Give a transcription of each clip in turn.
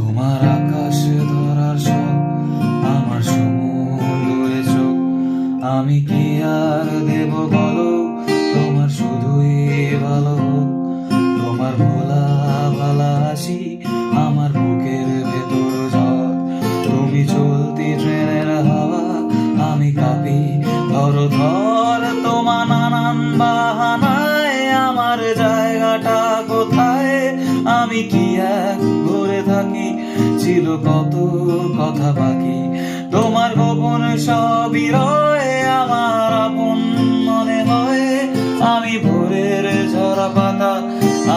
তোমার আকাশ ধরার শখ, আমার সমুদ্রে চোখ। আমি কি আর দেব বলো, তোমার শুধুই ভালো হোক। তোমার ভোলা ভালা হাসি আমার বুকের ভেতর ঝড়। তুমি চলতি ট্রেনের হাওয়া, আমি কাঁপি ধরো ধর। তোমার নানান বাহানায় আমার জায়গাটা কোথায়? আমি কি এক ঘুরে থাকি, ছিল কত কথা বাকি। তোমার গোপন সবই রয়, আমার আপন মনে হয়। আমি ভোরের ঝরা পাতা,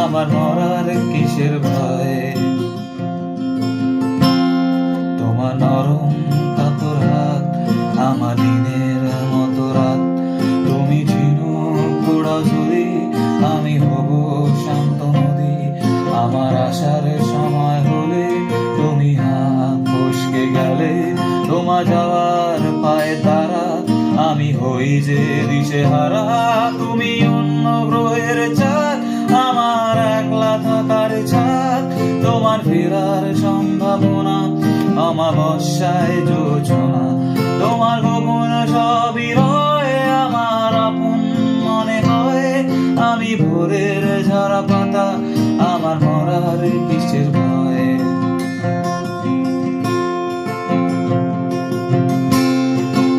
আমার মরার কিসের ভয়? তোমার নরম কাতর হাত, আমার দিনের মতো রাত। তুমি ঝিনুক পোড়া ঝুড়ি, আমি হব শান্ত নদী। আমার আসার সময় হলে তুমি হাত ফসকে গেলে। তোমার যাওয়ার পায়ে তারা, আমি হই যে দিশেহারা। তুমি অন্য গ্রহের চাঁদ, আমার একলা থাকার ছাদ। তোমার ফেরার সম্ভাবনা, অমাবস্যায় যোজনা। তোমার গোপন সবই রয়, আমার আপন মনে হয়। আমি ভোরের ঝরা পাতা, আমার মরার কিসের ভয়?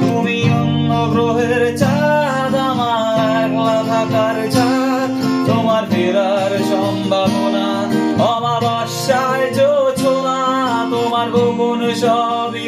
তুমি অন্য গ্রহের চাঁদ, আমার একলা থাকার ছাদ। তোমার ফেরার সম্ভাবনা, অমাবস্যায় যোজনা। তোমার গোপন সবই